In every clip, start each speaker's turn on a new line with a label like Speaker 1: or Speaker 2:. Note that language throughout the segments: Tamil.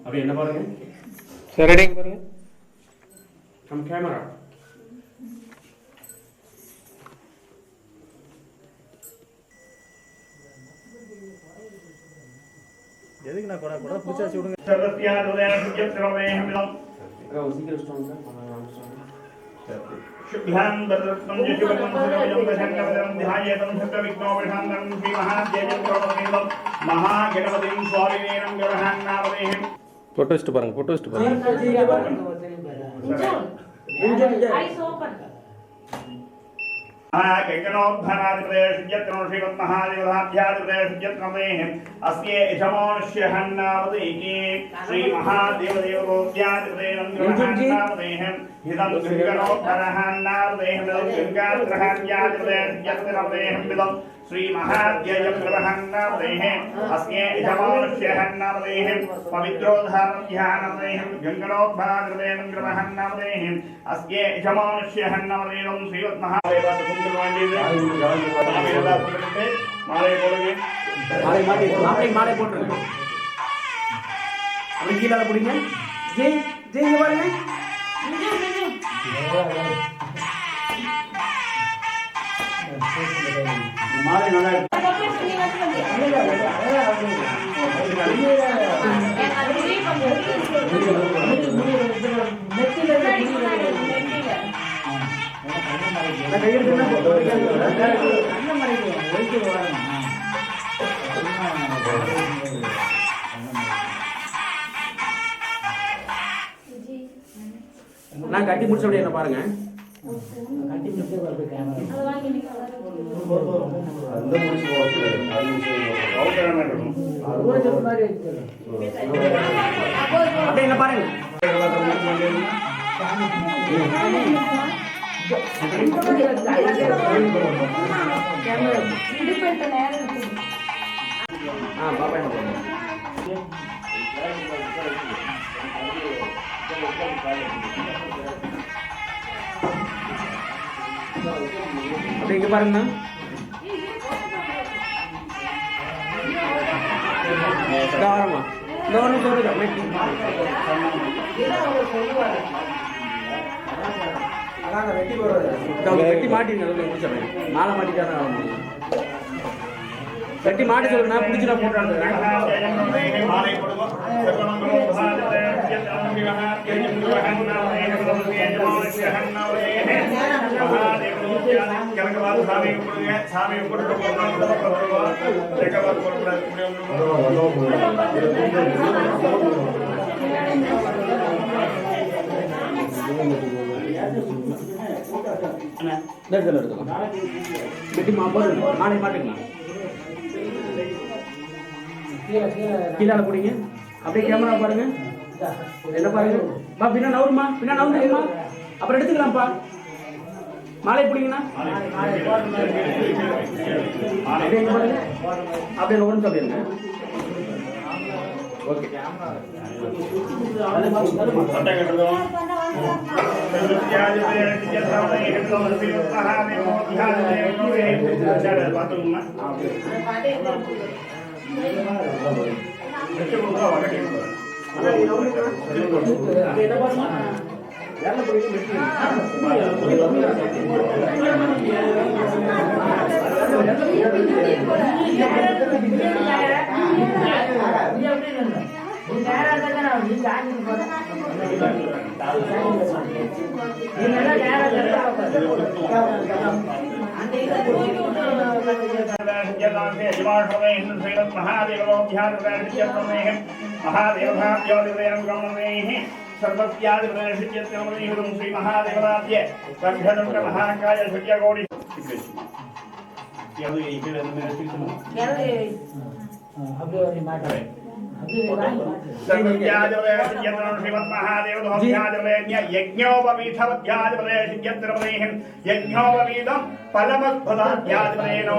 Speaker 1: அப்படி என்ன பாருங்க
Speaker 2: சரி ரெடிங்க பாருங்க
Speaker 1: நம்ம கேமரா
Speaker 3: எதுக்கு நான் கூட கூட பூச்சா விடுங்க
Speaker 1: சீக்கிரம் ஸ்ட்ராங்
Speaker 4: शुक्लां वरदत्तं यशुवतं सुरभिजं ध्यायेतं शतविघ्नोपशान्तं श्रीमहादेवं महागणपतिं स्वामिनेनं ग्रहान्नामदेहं
Speaker 2: फोटो वच्चिட்டு பாருங்க फोटो वच्चिட்டு பாருங்க
Speaker 5: ஐஸ் ஓபன்
Speaker 4: कैकनोद्धरादिप्रदेशयत्नो श्रीमन्महादेवताभ्यादिप्रदेशयत्नमेः अस्ये यजमानस्य हन्नामदेके श्रीमहादेवदेवरोद्यादिप्रदेशं ग्रहान्नामदेः हिदं गङ्गणोद्धरहान्नामदेहं गङ्गाग्रहान्यादिप्रदेशयत्नमेः विदं श्रीमहाद्ययं ग्रहान्नामदेः अस्ये यजमानस्य हन्नामदेः पवित्रोद्धारं ध्यानमदेहं गङ्गणोद्धरादिप्रदेशं ग्रहान्नामदेः अस्ये यजमानस्य हन्नामदेहं श्रीमन्महादेव மாலை போடுங்க
Speaker 1: மாலை போட்டுருங்க அப்படி கீழே பிடிங்க ஜெய் ஜெய் பாருங்க மாலை நல்லா நான் கட்டி முடிச்ச என்ன பாருங்க அப்படியே என்ன பாருங்க பாப்பா என்ன பண்ணுங்க அப்படி இங்க பாருங்க தாராளமா லோன் சொல்லுங்க வெட்டி மாட்டிங்க மாலை மாட்டிக்கான வெட்டி மாட்டி சொல்லுங்க பிடிச்சி நான் போட்டு
Speaker 4: சாமி
Speaker 1: வெட்டி மாலை மாட்டுங்களா கீழே போடுங்க அப்படியே கேமரா பாருங்க என்ன பாருங்க பா பின்னா நவுருமா பின்னா நவுருமா அப்புறம் எடுத்துக்கலாம்ப்பா மாலை பிடிங்கண்ணா அப்படியே பாருங்க அப்படியே ஒன்று சொல்லிடுங்க ஓகே श्री महादेवराज्य संघटन महाकाय सूर्यगौरी यज्ञोपवीतं पलमद्भुताध्यात्मनेन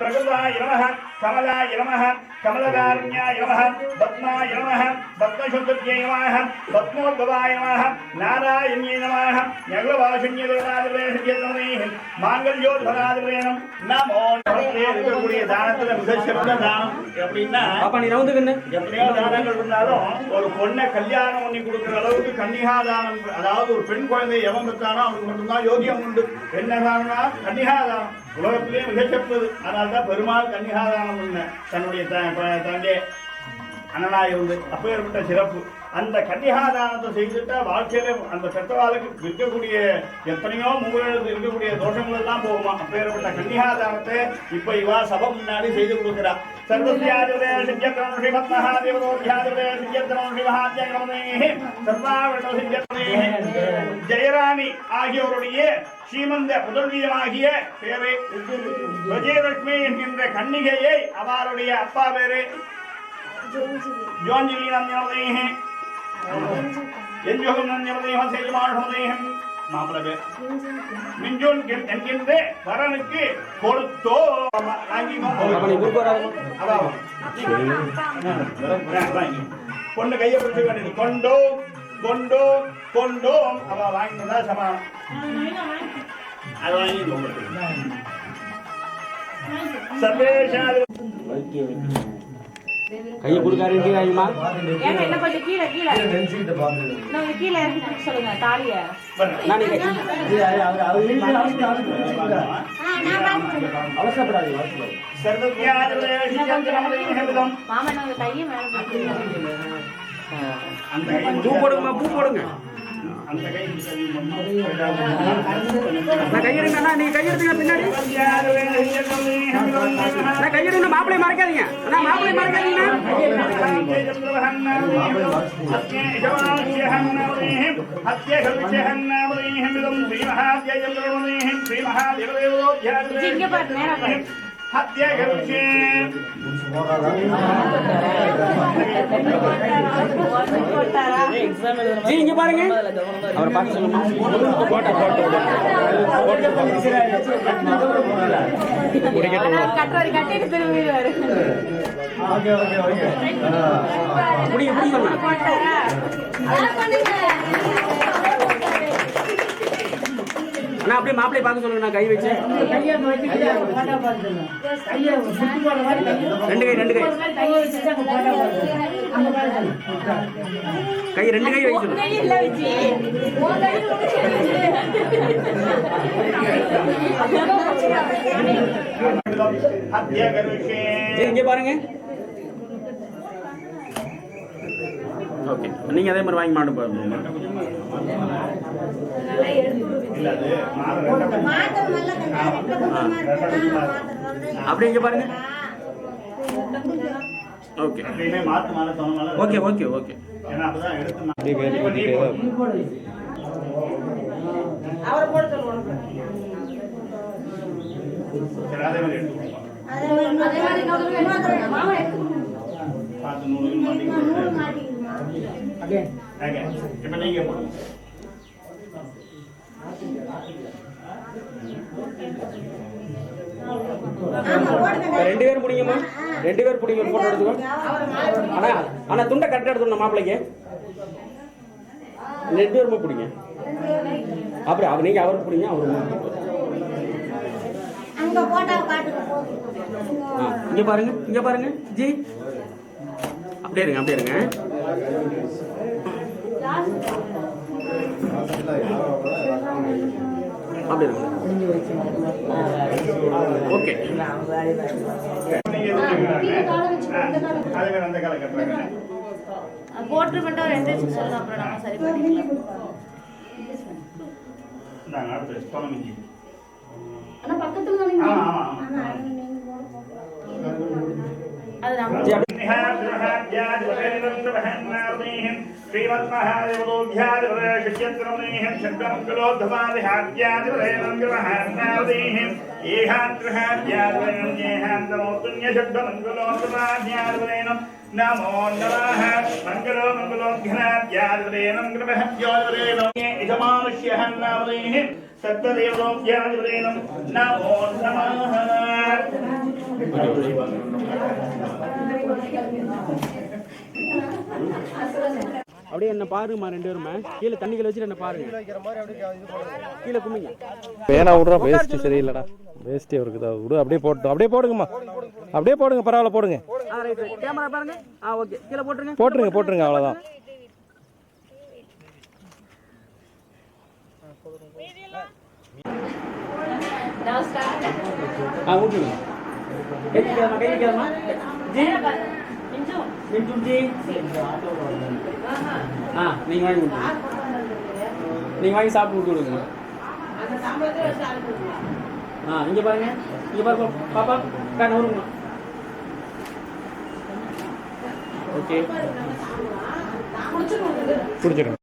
Speaker 4: प्रकृताय नमः कमलाय नमः कमलकारुण्याय नमः पद्माय नमः पद्मशुद्धये नमः पद्मोद्भवाय नमः नारायण्ये नमः ஞானவாசன்யதேவாதிபதேசத்யதமே மாங்கல்யோத்பராதிபதேனம் நமோ நமஸ்தே இருக்கக்கூடிய தானத்துல மிகச்சிறந்த தானம் எப்படின்னா
Speaker 1: பாப்பா நீ நவுந்துக்கண்ணு
Speaker 4: எப்படியோ தானங்கள் இருந்தாலும் ஒரு பொண்ணை கல்யாணம் பண்ணி கொடுக்குற அளவுக்கு கன்னிகாதானம், அதாவது ஒரு பெண் குழந்தை எவன் பெற்றானோ அவனுக்கு மட்டும்தான் யோகியம் உண்டு. என்ன தானம்னா கன்னிகாதானம் உலகத்திலே மிகச்சிறந்தது. அதனால்தான் பெருமாள் கன்னிகாதானம் பண்ண தன்னுடைய தந்தை அண்ணனாய் இருந்து அப்பேற்பட்ட சிறப்பு. அந்த கன்னிகாதானத்தை செய்துட்டா வாழ்க்கையில அந்த பெற்றவாளுக்கு இருக்கக்கூடிய எத்தனையோ மூலையில் இருக்கக்கூடிய தோஷங்கள் எல்லாம் போகுமா. அப்பேற்பட்ட கன்னிகாதானத்தை இப்ப இவா சபை முன்னாடி செய்து கொடுக்கிறா. ஜெயராணி ஆகியோருடைய ஸ்ரீமந்த புதல்வியமாகிய பேரை விஜயலட்சுமி என்கின்ற கன்னிகையை அவருடைய அப்பா பேரு ஜோஞ்சிலி நந்தியமதேஹம் என்ஜோகம் நந்தியமதேஹம் சேஜமாஷமதேஹம் மாப்பிள பேர் மிஞ்சுன் என்கின்ற வரனுக்கு கொடுத்தோ பொண்ணு கையை பிடிச்ச வேண்டியது கொண்டோ கொண்டோ கொண்டோ அவ வாங்கினதா சமானம். அது வாங்கி
Speaker 1: கையை கொடுக்காருங்க ஐயமா.
Speaker 5: ஏங்க என்ன கொஞ்சம் கீழ கீழ நான் கீழ இறக்கி பிடிச்சு சொல்லுங்க தாலிய.
Speaker 1: நான்
Speaker 3: அவசரப்படாதீங்க.
Speaker 5: மாமா நான் கையை மேல பிடிச்சிருக்கேன்.
Speaker 1: பூ போடுங்கம்மா, பூ போடுங்க. நான் கையெடுங்கண்ணா, நீங்க கையெடுங்க பின்னாடி. நான் கையெடுங்க, மாப்பிள்ளை மறக்காதீங்க. அண்ணா மாப்பிள்ளை மறக்காதீங்க.
Speaker 5: இங்க பாரு நேரா பாரு.
Speaker 1: இங்க பாருங்க, அவர் பார்த்து சொல்லுங்க.
Speaker 5: கட்டுறது கட்டிட்டு திரும்பிடுவாரு.
Speaker 1: நான் அப்படியே மாப்பிள்ளை பார்க்க சொல்லுங்க. நான் கை வச்சு ரெண்டு கை ரெண்டு கை கை ரெண்டு கை வைக்க சொல்லுங்க. இங்க பாருங்க. ஓகே, நீங்க அதே மாதிரி வாங்கி மாட்டு பாருங்க. அப்படி இங்க பாருங்க. Okay okay okay okay.
Speaker 4: இப்ப நீங்க போடுங்க.
Speaker 1: ரெண்டு பேரும் பிடிங்கம்மா, ரெண்டு பேரும் பிடிங்க. போட்டோ எடுத்துக்கோ. ஆனா ஆனா துண்டை கரெக்டா எடுத்துக்கணும் மாப்பிள்ளைக்கு. ரெண்டு பேருமே பிடிங்க. அப்புறம் நீங்க அவருக்கு பிடிங்க, அவருக்கு இங்க பாருங்க, இங்க பாருங்க ஜி. அப்படியே இருங்க, அப்படியே இருங்க. அப்படி இருக்கு. ஓகே,
Speaker 5: போட்டு மட்டும் ஒரு ரெண்டு நிமிஷம் சொல்லுங்க, அப்புறம் நம்ம சரி பண்ணிக்கலாம். ஆனா பக்கத்துல அது நம்ம
Speaker 4: நமோ நமः மங்களோ மங்களோத்கனாத்யாதிபதேனம் கிருபஹத்யோதிபதேனம் யஜமானுஷ்யஹ நாமதேஹ சத்ததேவோத்யாதிபதேனம் நமோ நமः.
Speaker 1: அப்படியே என்ன பாருங்கம்மா, 2 பேருமே கீழே தண்ணிக்குள்ள வச்சுட்டு என்ன பாருங்க. கீழே கும்பிங்க.
Speaker 2: பேனா விட்றா, வேஸ்ட்டு சரியில்லடா, வேஸ்ட்டே இருக்குதா, விடு. அப்படியே போட்டோம், அப்படியே போடுங்கம்மா, அப்படியே போடுங்க, பரவாயில்ல போடுங்க.
Speaker 1: ரைட் கேமரா பாருங்க. ஓகே, கீழே போட்டுருங்க.
Speaker 2: போட்டுருங்க அவ்வளோதான்.
Speaker 1: ஊட்டுங்க. கைவிக்காதம்மா. ஜி மிஞ்சு ஜி. நீங்க வாங்கி கொடுங்க. நீங்க வாங்கி சாப்பிட்டு கொடுங்க. இங்க பாருங்க, இங்க பாருங்க பாப்பா, நவருங்கம்மா. ஓகே,
Speaker 2: குடிச்சிடுங்க.